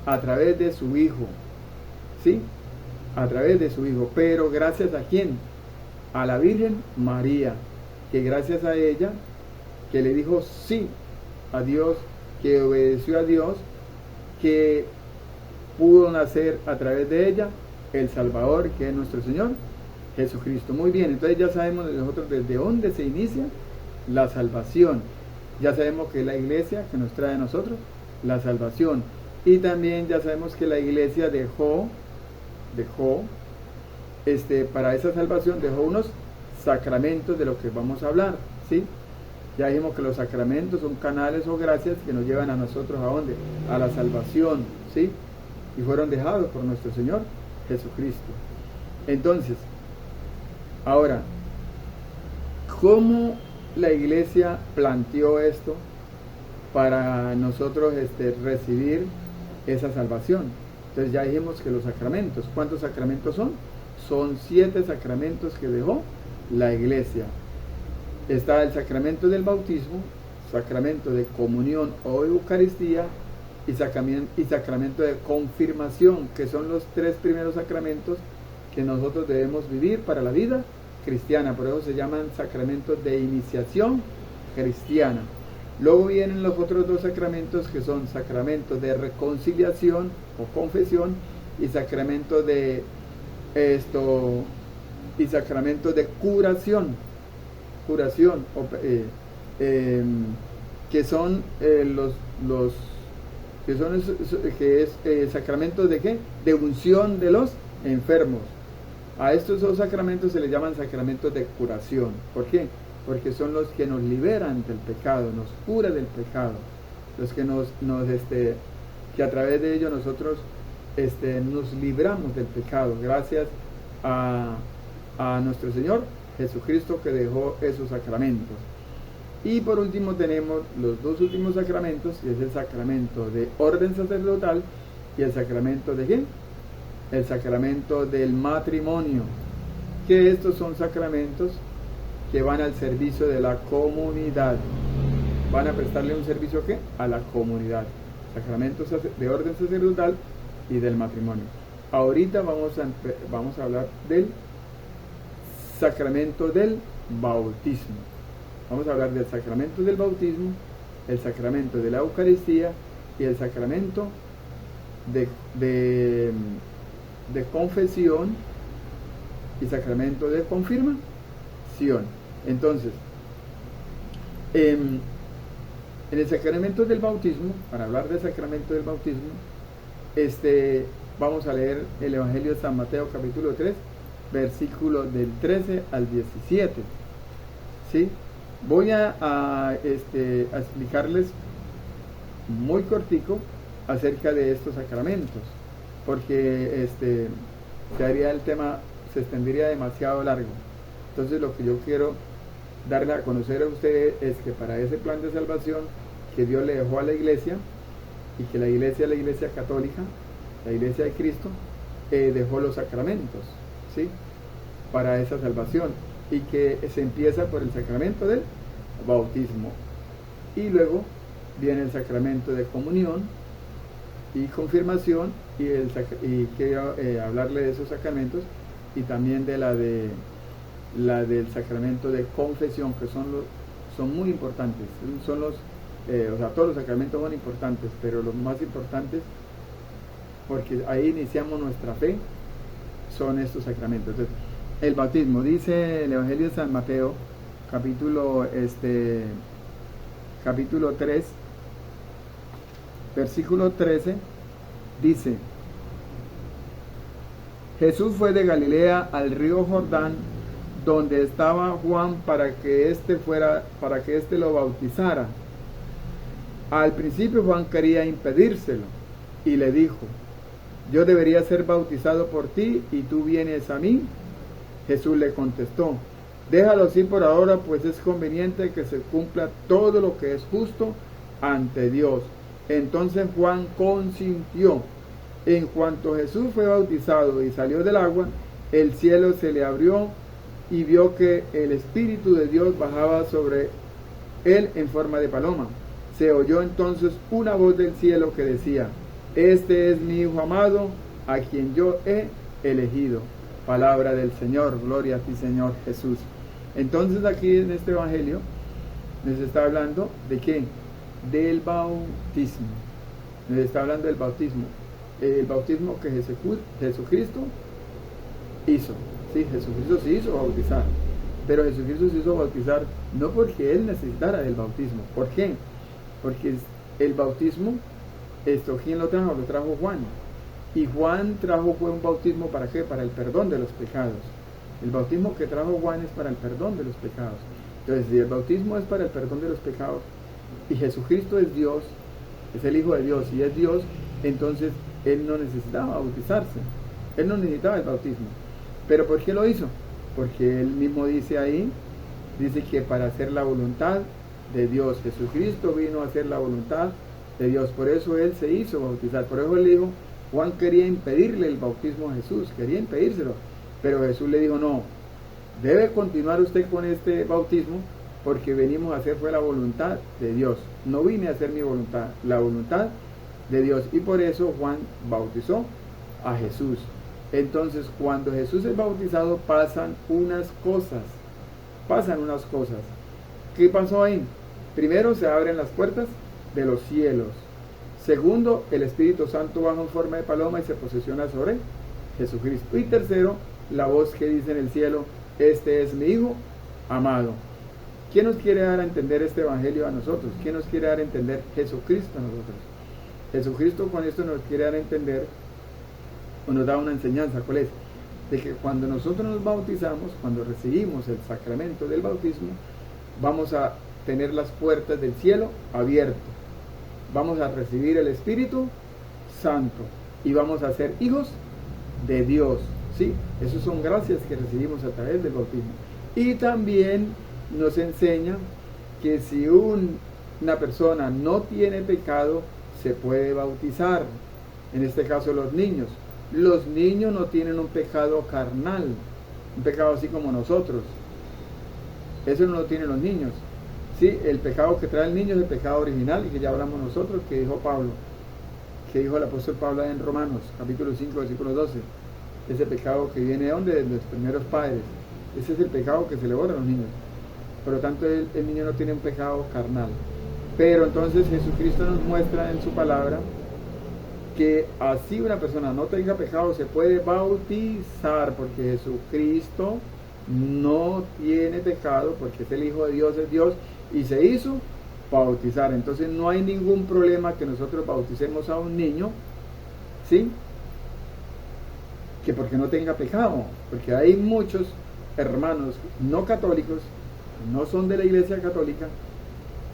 a través de su Hijo, ¿sí? A través de su Hijo. Pero gracias a quién? A la Virgen María, que gracias a ella, que le dijo sí a Dios, que obedeció a Dios, que pudo nacer a través de ella el Salvador, que es nuestro Señor Jesucristo. Muy bien, entonces ya sabemos nosotros desde dónde se inicia la salvación. Ya sabemos que es la iglesia que nos trae a nosotros la salvación. Y también ya sabemos que la iglesia dejó para esa salvación, dejó unos sacramentos de lo que vamos a hablar, ¿sí? Ya dijimos que los sacramentos son canales o gracias que nos llevan a nosotros ¿a dónde? A la salvación, ¿sí? Y fueron dejados por nuestro Señor Jesucristo. Entonces, ahora, ¿cómo la iglesia planteó esto para nosotros recibir esa salvación? Entonces ya dijimos que los sacramentos, ¿cuántos sacramentos son? Son 7 sacramentos que dejó la iglesia. Está el sacramento del bautismo, sacramento de comunión o Eucaristía y sacramento de confirmación, que son los 3 primeros sacramentos que nosotros debemos vivir para la vida cristiana. Por eso se llaman sacramentos de iniciación cristiana. Luego vienen los otros 2 sacramentos, que son sacramentos de reconciliación o confesión y sacramento de curación, que son sacramentos de ¿qué? De unción de los enfermos. A estos 2 sacramentos se les llaman sacramentos de curación. ¿Por qué? Porque son los que nos liberan del pecado, nos cura del pecado, los que que a través de ellos nosotros nos libramos del pecado, gracias a nuestro Señor Jesucristo, que dejó esos sacramentos. Y por último tenemos los 2 últimos sacramentos, y es el sacramento de orden sacerdotal y el sacramento de ¿qué? El sacramento del matrimonio, que estos son sacramentos que van al servicio de la comunidad, van a prestarle un servicio ¿qué? A la comunidad. Sacramentos de orden sacerdotal y del matrimonio. Ahorita vamos a hablar del sacramento del bautismo. Vamos a hablar del sacramento del bautismo, el sacramento de la Eucaristía y el sacramento de confesión y sacramento de confirmación. Entonces, en el sacramento del bautismo, para hablar del sacramento del bautismo, vamos a leer el Evangelio de San Mateo capítulo 3, versículo del 13 al 17. ¿Sí? Voy a explicarles muy cortico acerca de estos sacramentos, porque el tema se extendería demasiado largo. Entonces lo que yo quiero darle a conocer a ustedes es que para ese plan de salvación que Dios le dejó a la iglesia, y que la iglesia católica, la iglesia de Cristo, dejó los sacramentos, ¿sí? Para esa salvación, y que se empieza por el sacramento del bautismo, y luego viene el sacramento de comunión, y confirmación, y quiero hablarle de esos sacramentos y también de la del sacramento de confesión, que son muy importantes. Son todos los sacramentos son importantes, pero los más importantes, porque ahí iniciamos nuestra fe, son estos sacramentos. Entonces, el bautismo, dice el Evangelio de San Mateo, capítulo 3, versículo 13, dice: Jesús fue de Galilea al río Jordán, donde estaba Juan, para que éste lo bautizara. Al principio Juan quería impedírselo y le dijo: yo debería ser bautizado por ti y tú vienes a mí. Jesús le contestó: déjalo así por ahora, pues es conveniente que se cumpla todo lo que es justo ante Dios. Entonces Juan consintió. En cuanto Jesús fue bautizado y salió del agua, el cielo se le abrió y vio que el Espíritu de Dios bajaba sobre él en forma de paloma. Se oyó entonces una voz del cielo que decía: este es mi Hijo amado, a quien yo he elegido. Palabra del Señor. Gloria a ti, Señor Jesús. Entonces aquí en este Evangelio nos está hablando de ¿qué? Del bautismo. Nos está hablando del bautismo. El bautismo que Jesucristo hizo. Sí, Jesucristo se hizo bautizar. Pero Jesucristo se hizo bautizar no porque Él necesitara del bautismo. ¿Por qué? Porque el bautismo, ¿quién lo trajo? Lo trajo Juan. Y Juan fue un bautismo ¿para qué? Para el perdón de los pecados. El bautismo que trajo Juan es para el perdón de los pecados. Entonces, si el bautismo es para el perdón de los pecados, y Jesucristo es Dios, es el Hijo de Dios, y es Dios, entonces Él no necesitaba bautizarse. Él no necesitaba el bautismo. ¿Pero por qué lo hizo? Porque Él mismo dice ahí, dice que para hacer la voluntad de Dios. Jesucristo vino a hacer la voluntad de Dios. Por eso Él se hizo bautizar. Por eso Él dijo, Juan quería impedirle el bautismo a Jesús, quería impedírselo. Pero Jesús le dijo, no, debe continuar usted con este bautismo, porque venimos a hacer fue la voluntad de Dios. No vine a hacer mi voluntad, la voluntad de Dios. Y por eso Juan bautizó a Jesús. Entonces, cuando Jesús es bautizado, pasan unas cosas. ¿Qué pasó ahí? Primero, se abren las puertas de los cielos. Segundo, el Espíritu Santo baja en forma de paloma y se posesiona sobre Jesucristo. Y tercero, la voz que dice en el cielo, este es mi Hijo amado. ¿Quién nos quiere dar a entender este Evangelio a nosotros? ¿Quién nos quiere dar a entender Jesucristo a nosotros? Jesucristo con esto nos quiere dar a entender, o nos da una enseñanza. ¿Cuál es? De que cuando nosotros nos bautizamos, cuando recibimos el sacramento del bautismo, vamos a tener las puertas del cielo abiertas. Vamos a recibir el Espíritu Santo y vamos a ser hijos de Dios. ¿Sí? Esas son gracias que recibimos a través del bautismo. Y también nos enseña que si una persona no tiene pecado, se puede bautizar. En este caso los niños. Los niños no tienen un pecado carnal, un pecado así como nosotros. Eso no lo tienen los niños. Sí, el pecado que trae el niño es el pecado original, y que ya hablamos nosotros, que dijo Pablo, que dijo el apóstol Pablo en Romanos, capítulo 5, versículo 12. Ese pecado que viene de ¿dónde? De los primeros padres. Ese es el pecado que se le borra a los niños. Por lo tanto, el niño no tiene un pecado carnal. Pero entonces Jesucristo nos muestra en su palabra que así una persona no tenga pecado, se puede bautizar, porque Jesucristo no tiene pecado, porque es el Hijo de Dios, es Dios, y se hizo bautizar. Entonces no hay ningún problema que nosotros bauticemos a un niño, ¿sí? Que porque no tenga pecado, porque hay muchos hermanos no católicos, no son de la Iglesia Católica,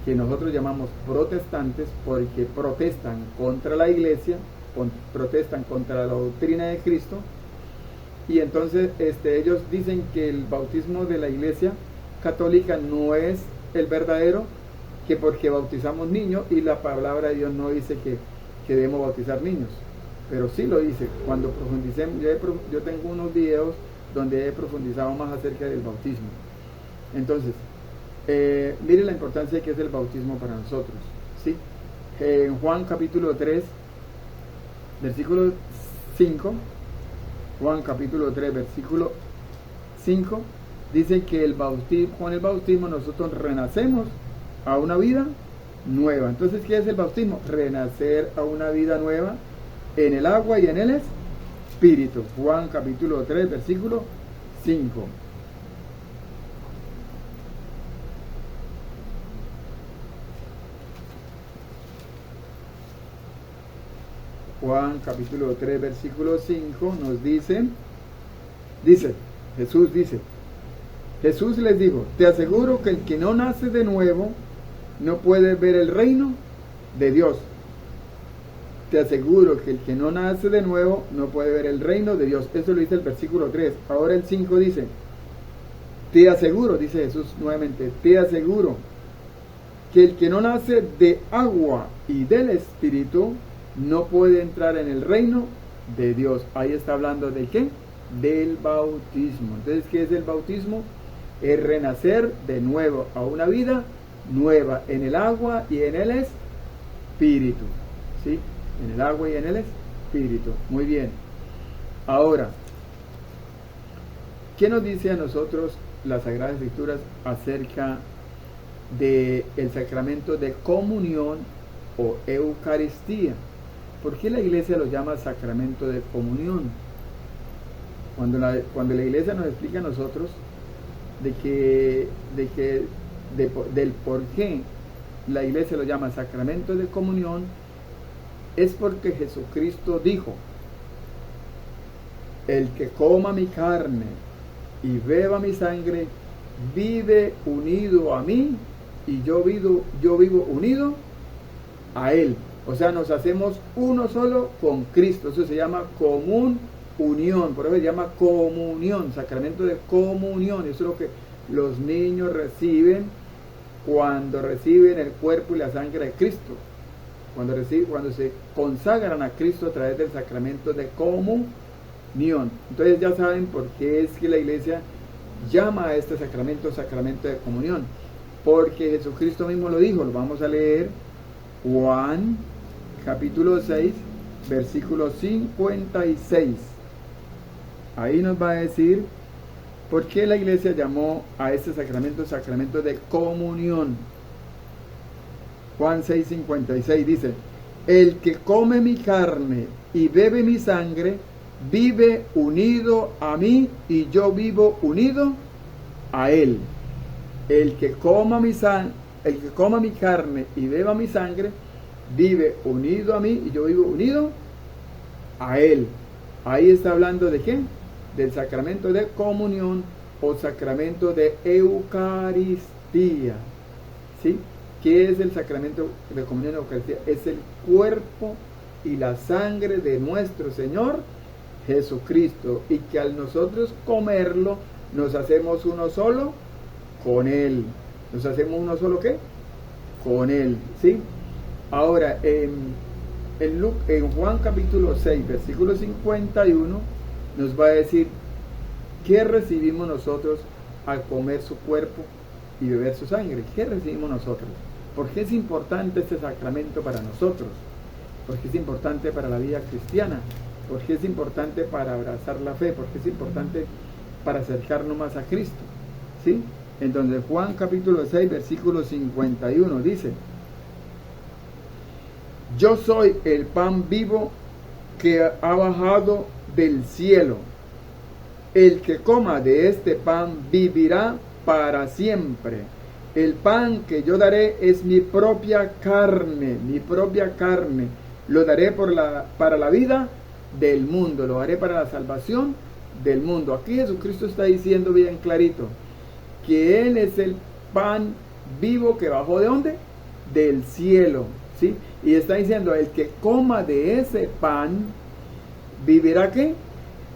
que nosotros llamamos protestantes, porque protestan contra la Iglesia, protestan contra la doctrina de Cristo, y entonces ellos dicen que el bautismo de la Iglesia Católica no es el verdadero, que porque bautizamos niños, y la palabra de Dios no dice que debemos bautizar niños, pero sí lo dice. Cuando profundicemos, yo tengo unos videos donde he profundizado más acerca del bautismo. Entonces, miren la importancia que es el bautismo para nosotros, ¿sí? En Juan capítulo 3, versículo 5, Juan capítulo 3, versículo 5, dice que con el bautismo nosotros renacemos a una vida nueva. Entonces, ¿qué es el bautismo? Renacer a una vida nueva en el agua y en el Espíritu. Juan capítulo 3, versículo 5. Juan capítulo 3, versículo 5 nos Jesús les dijo, te aseguro que el que no nace de nuevo no puede ver el reino de Dios. Te aseguro que el que no nace de nuevo no puede ver el reino de Dios. Eso lo dice el versículo 3. Ahora el 5 dice, te aseguro, dice Jesús nuevamente, te aseguro que el que no nace de agua y del Espíritu no puede entrar en el reino de Dios. Ahí está hablando de ¿qué? Del bautismo. Entonces, ¿qué es el bautismo? Es renacer de nuevo a una vida nueva en el agua y en el Espíritu. ¿Sí? En el agua y en el Espíritu. Muy bien. Ahora, ¿qué nos dice a nosotros las Sagradas Escrituras acerca del sacramento de comunión o Eucaristía? ¿Por qué la Iglesia lo llama sacramento de comunión? Cuando la Iglesia nos explica a nosotros del por qué la Iglesia lo llama sacramento de comunión, es porque Jesucristo dijo, el que coma mi carne y beba mi sangre, vive unido a mí y yo vivo unido a él. O sea, nos hacemos uno solo con Cristo. Eso se llama unión, por eso se llama comunión, sacramento de comunión. Eso es lo que los niños reciben cuando reciben el cuerpo y la sangre de Cristo. Cuando se consagran a Cristo a través del sacramento de comunión. Entonces ya saben por qué es que la Iglesia llama a este sacramento de comunión. Porque Jesucristo mismo lo dijo, lo vamos a leer. Juan capítulo 6, versículo 56. Ahí nos va a decir por qué la Iglesia llamó a este sacramento de comunión. Juan 6, 56 dice, el que come mi carne y bebe mi sangre, vive unido a mí y yo vivo unido a él. El que coma mi carne y beba mi sangre, vive unido a mí y yo vivo unido a él. Ahí está hablando de ¿qué? Del sacramento de comunión o sacramento de Eucaristía. ¿Sí? ¿Qué es el sacramento de comunión o Eucaristía? Es el cuerpo y la sangre de nuestro Señor Jesucristo, y que al nosotros comerlo nos hacemos uno solo con Él. ¿Nos hacemos uno solo qué? Con Él. ¿Sí? Ahora, en Juan capítulo 6, versículo 51, nos va a decir ¿qué recibimos nosotros al comer su cuerpo y beber su sangre? ¿Qué recibimos nosotros? ¿Por qué es importante este sacramento para nosotros? ¿Por qué es importante para la vida cristiana? ¿Por qué es importante para abrazar la fe? ¿Por qué es importante para acercarnos más a Cristo? ¿Sí? Entonces Juan capítulo 6, versículo 51 dice, yo soy el pan vivo que ha bajado del cielo. El que coma de este pan vivirá para siempre. El pan que yo daré es mi propia carne. Lo daré para la vida del mundo, lo haré para la salvación del mundo. Aquí Jesucristo está diciendo bien clarito que Él es el pan vivo que bajó ¿de dónde? Del cielo, ¿sí? Y está diciendo, el que coma de ese pan, ¿vivirá qué?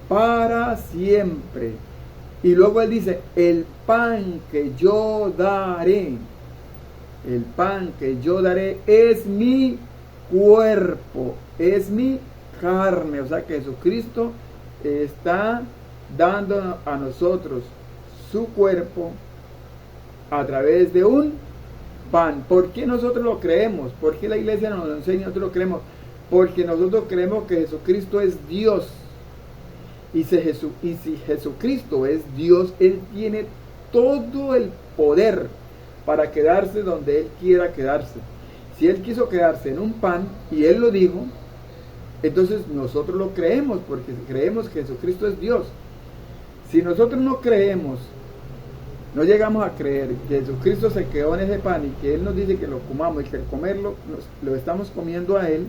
Para siempre. Y luego Él dice, el pan que yo daré es mi cuerpo, es mi carne. O sea que Jesucristo está dando a nosotros su cuerpo a través de un pan. ¿Por qué nosotros lo creemos? ¿Por qué la Iglesia nos lo enseña y nosotros lo creemos? porque nosotros creemos que Jesucristo es Dios. Y si Jesucristo es Dios, Él tiene todo el poder para quedarse donde Él quiera quedarse. Si Él quiso quedarse en un pan, y Él lo dijo, entonces nosotros lo creemos, porque creemos que Jesucristo es Dios. Si nosotros no creemos, no llegamos a creer que Jesucristo se quedó en ese pan y que Él nos dice que lo comamos y que al comerlo lo estamos comiendo a Él,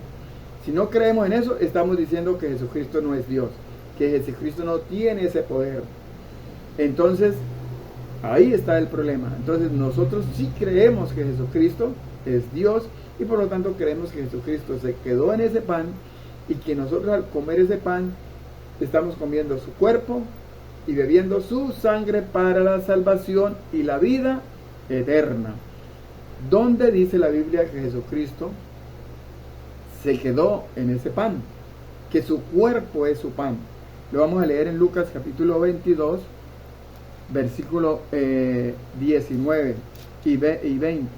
si no creemos en eso, estamos diciendo que Jesucristo no es Dios, que Jesucristo no tiene ese poder. Entonces, ahí está el problema. Entonces, nosotros sí creemos que Jesucristo es Dios y por lo tanto creemos que Jesucristo se quedó en ese pan y que nosotros al comer ese pan estamos comiendo su cuerpo y bebiendo su sangre para la salvación y la vida eterna. ¿Dónde dice la Biblia que Jesucristo se quedó en ese pan? Que su cuerpo es su pan. Lo vamos a leer en Lucas capítulo 22, versículo 19 y 20.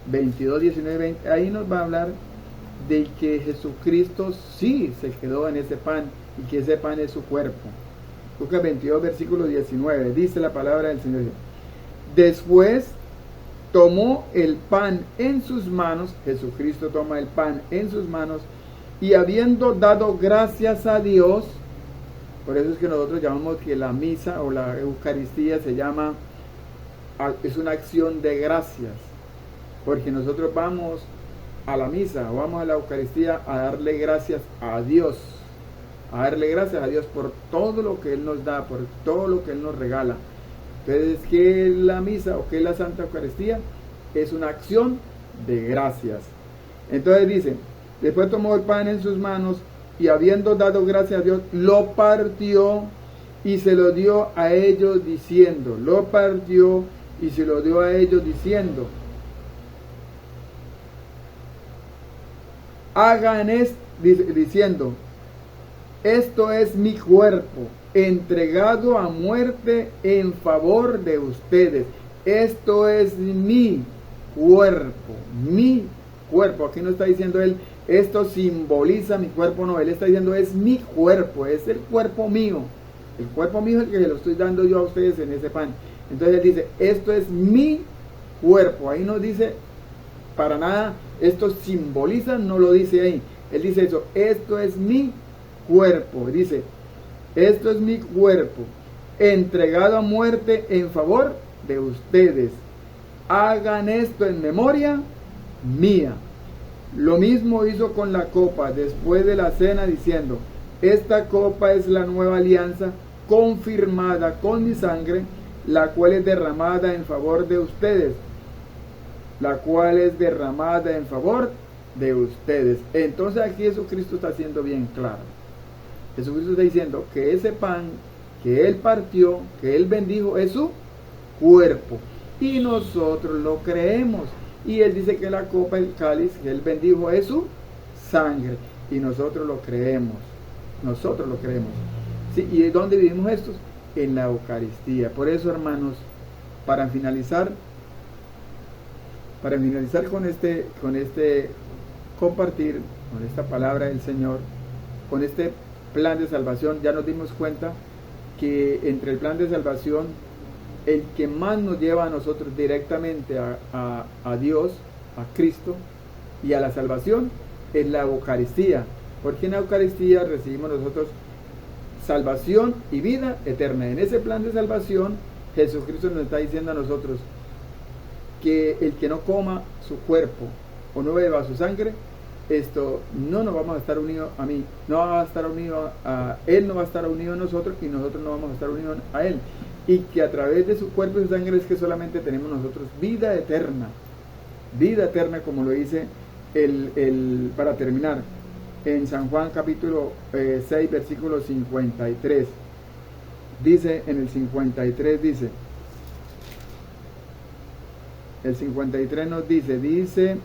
22, 19, 20. Ahí nos va a hablar de que Jesucristo sí se quedó en ese pan y que ese pan es su cuerpo. Lucas 22, versículo 19. Dice la palabra del Señor. Después tomó el pan en sus manos. Jesucristo toma el pan en sus manos y habiendo dado gracias a Dios. Por eso es que nosotros llamamos que la misa o la Eucaristía es una acción de gracias, porque nosotros vamos a la misa o vamos a la Eucaristía a darle gracias a Dios, por todo lo que Él nos da, por todo lo que Él nos regala. Entonces, ¿qué es la misa o qué es la Santa Eucaristía? Es una acción de gracias. Entonces dice, después tomó el pan en sus manos y habiendo dado gracias a Dios, lo partió y se lo dio a ellos diciendo, hagan esto, diciendo, esto es mi cuerpo, entregado a muerte en favor de ustedes. Esto es mi cuerpo. Aquí no está diciendo él, esto simboliza mi cuerpo, no, él está diciendo es mi cuerpo, es el cuerpo mío. El cuerpo mío es el que se lo estoy dando yo a ustedes en ese pan. Entonces él dice, esto es mi cuerpo. Ahí no dice para nada, esto simboliza, no lo dice ahí. Él dice eso, esto es mi cuerpo. Dice, esto es mi cuerpo, entregado a muerte en favor de ustedes. Hagan esto en memoria mía. Lo mismo hizo con la copa después de la cena diciendo, esta copa es la nueva alianza confirmada con mi sangre, la cual es derramada en favor de ustedes. Entonces aquí Jesucristo está haciendo bien claro. Jesucristo está diciendo que ese pan que Él partió, que Él bendijo, es su cuerpo. Y nosotros lo creemos. Y Él dice que la copa, el cáliz que Él bendijo es su sangre. Y nosotros lo creemos. ¿Sí? ¿Y dónde vivimos estos? En la Eucaristía. Por eso, hermanos, para finalizar con este compartir, con esta palabra del Señor, con este plan de salvación, ya nos dimos cuenta que entre el plan de salvación, el que más nos lleva a nosotros directamente a Dios, a Cristo y a la salvación, es la Eucaristía, porque en la Eucaristía recibimos nosotros salvación y vida eterna. En ese plan de salvación, Jesucristo nos está diciendo a nosotros que el que no coma su cuerpo o no beba su sangre, no nos vamos a estar unidos a mí, no va a estar unido a Él, no va a estar unido a nosotros y nosotros no vamos a estar unidos a Él. Y que a través de su cuerpo y su sangre es que solamente tenemos nosotros vida eterna, como lo dice para terminar, en San Juan capítulo 6, versículo 53. Dice, en el 53 dice, el 53 nos dice,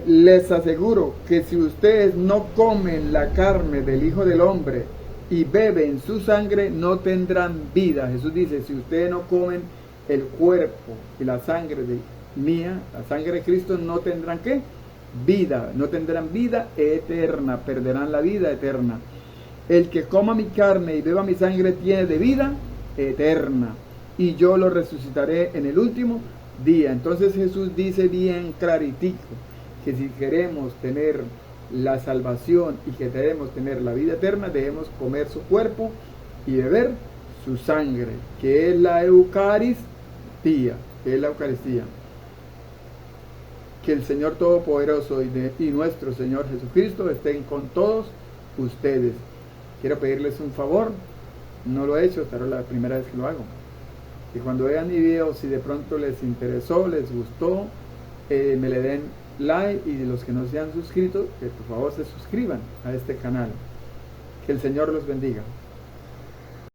les aseguro que si ustedes no comen la carne del Hijo del Hombre y beben su sangre, no tendrán vida. Jesús dice, si ustedes no comen el cuerpo y la sangre mía, la sangre de Cristo, no tendrán ¿qué? vida, no tendrán vida eterna, perderán la vida eterna. El que coma mi carne y beba mi sangre tiene de vida eterna, y yo lo resucitaré en el último día. Entonces Jesús dice bien claritico que si queremos tener la salvación y que queremos tener la vida eterna, debemos comer su cuerpo y beber su sangre, que es la Eucaristía, que es la Eucaristía. Que el Señor Todopoderoso y nuestro Señor Jesucristo estén con todos ustedes. Quiero pedirles un favor, no lo he hecho, esta es la primera vez que lo hago. Que cuando vean mi video, si de pronto les interesó, les gustó, me le den like, y los que no se han suscrito, que por favor se suscriban a este canal. Que el Señor los bendiga.